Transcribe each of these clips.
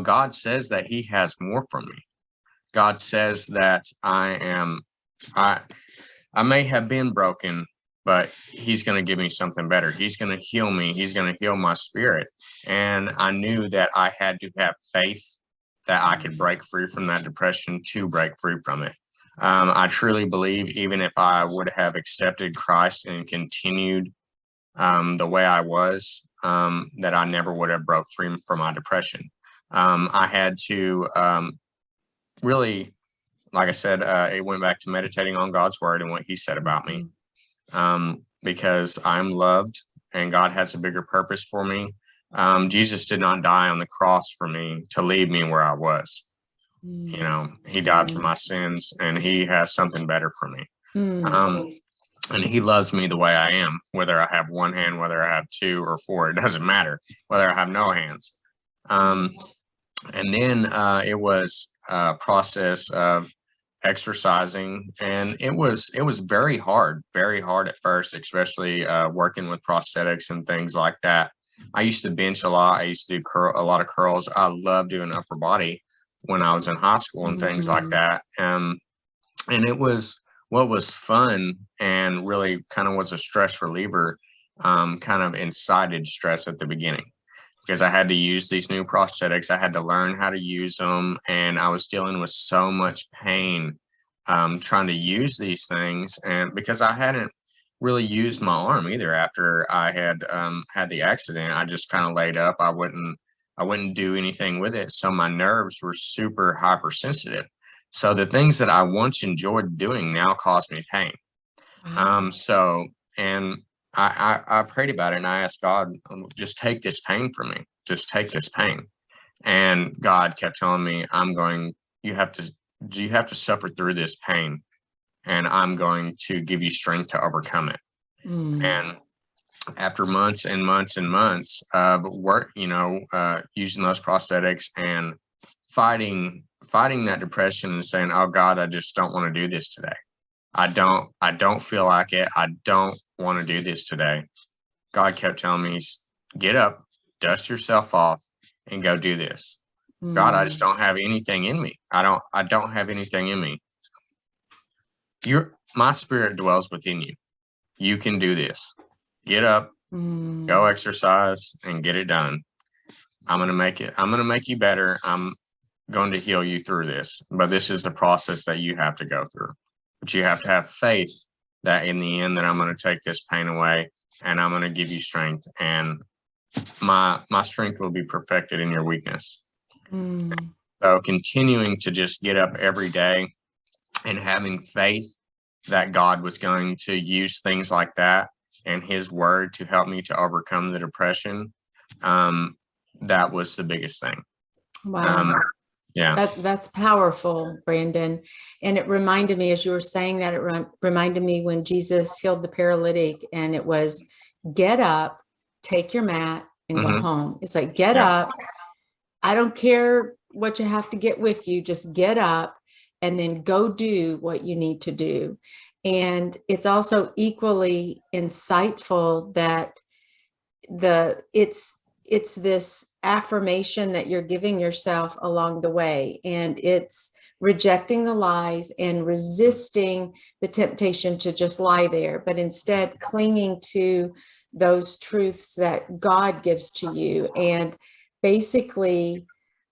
God says that he has more from me. God says that I may have been broken, but he's going to give me something better. He's going to heal me. He's going to heal my spirit. And I knew that I had to have faith that I could break free from that depression to break free from it. I truly believe even if I would have accepted Christ and continued the way I was, that I never would have broke free from my depression. I had to really, like I said, it went back to meditating on God's word and what he said about me, because I'm loved and God has a bigger purpose for me. Jesus did not die on the cross for me to leave me where I was. He died for my sins and he has something better for me. And he loves me the way I am, whether I have one hand, whether I have two or four, it doesn't matter, whether I have no hands. And then it was a process of exercising, and it was very hard at first, especially working with prosthetics and things like that. I used to bench a lot. I used to do a lot of curls. I loved doing upper body when I was in high school and things like that. And it was what was fun and really kind of was a stress reliever, kind of incited stress at the beginning, because I had to use these new prosthetics. I had to learn how to use them. And I was dealing with so much pain trying to use these things. And because I hadn't really used my arm either after I had had the accident, I just kind of laid up. I wouldn't do anything with it. So my nerves were super hypersensitive. So the things that I once enjoyed doing now cause me pain. And I prayed about it and I asked God, just take this pain from me. Just take this pain. And God kept telling me, you have to suffer through this pain, and I'm going to give you strength to overcome it. And after months and months and months of work, using those prosthetics and fighting that depression and saying, oh God, I just don't want to do this today. I don't feel like it. I don't want to do this today. God kept telling me, get up, dust yourself off, and go do this. God, I just don't have anything in me. I don't have anything in me. My spirit dwells within you. You can do this. Get up, go exercise, and get it done. I'm going to make you better. I'm going to heal you through this. But this is the process that you have to go through. But you have to have faith that in the end that I'm going to take this pain away and I'm going to give you strength, and my strength will be perfected in your weakness. So continuing to just get up every day and having faith that God was going to use things like that and his word to help me to overcome the depression, that was the biggest thing. Wow. Yeah. That's powerful, Brandon. And it reminded me, as you were saying that, it reminded me when Jesus healed the paralytic, and it was, get up, take your mat, and go home. It's like, get up. I don't care what you have to get with you. Just get up and then go do what you need to do. And it's also equally insightful that it's this affirmation that you're giving yourself along the way, and it's rejecting the lies and resisting the temptation to just lie there, but instead clinging to those truths that God gives to you, and basically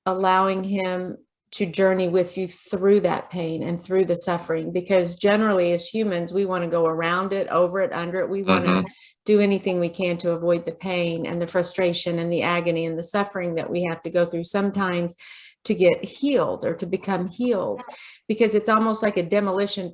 allowing him to journey with you through that pain and through the suffering. Because generally as humans, we want to go around it, over it, under it. We want to do anything we can to avoid the pain and the frustration and the agony and the suffering that we have to go through sometimes to get healed or to become healed, because it's almost like a demolition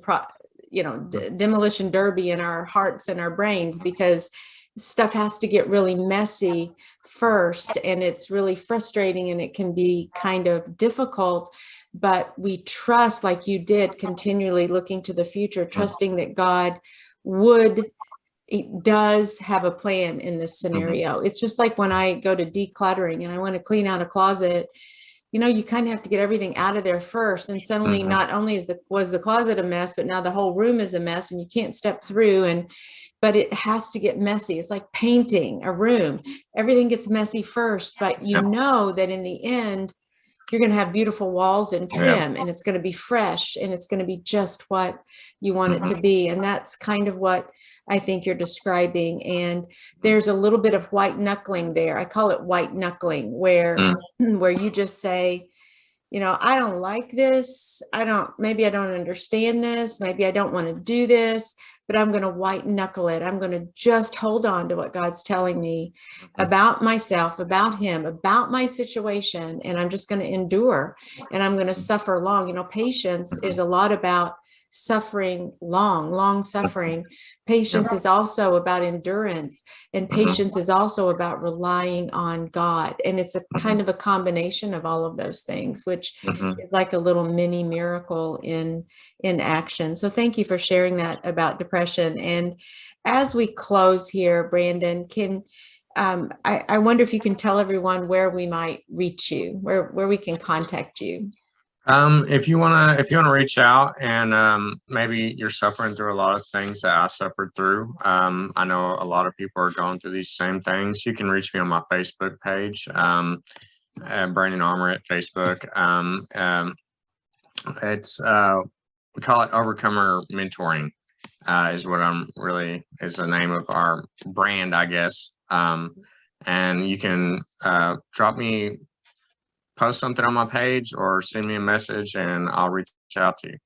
derby in our hearts and our brains, because stuff has to get really messy first, and it's really frustrating and it can be kind of difficult, but we trust, like you did, continually looking to the future, trusting that God does have a plan in this scenario. It's just like when I go to decluttering and I want to clean out a closet, you kind of have to get everything out of there first. And suddenly not only was the closet a mess, but now the whole room is a mess and you can't step through. But it has to get messy. It's like painting a room. Everything gets messy first, but you know that in the end, you're going to have beautiful walls and Yeah. trim, and it's going to be fresh, and it's going to be just what you want it to be. And that's kind of what I think you're describing. And there's a little bit of white knuckling there. I call it white knuckling, where you just say, I don't like this. Maybe I don't understand this. Maybe I don't want to do this, but I'm going to white knuckle it. I'm going to just hold on to what God's telling me about myself, about him, about my situation. And I'm just going to endure, and I'm going to suffer long. Patience is a lot about suffering long suffering. Patience is also about endurance, and patience is also about relying on God. And it's a kind of a combination of all of those things, which is like a little mini miracle in action. So thank you for sharing that about depression. And as we close here, Brandon, I wonder if you can tell everyone where we might reach you, where we can contact you. If you wanna reach out, and maybe you're suffering through a lot of things that I suffered through. I know a lot of people are going through these same things. You can reach me on my Facebook page, Brandon Armour at Facebook. It's we call it Overcomer Mentoring, is is the name of our brand, I guess. And you can post something on my page or send me a message, and I'll reach out to you.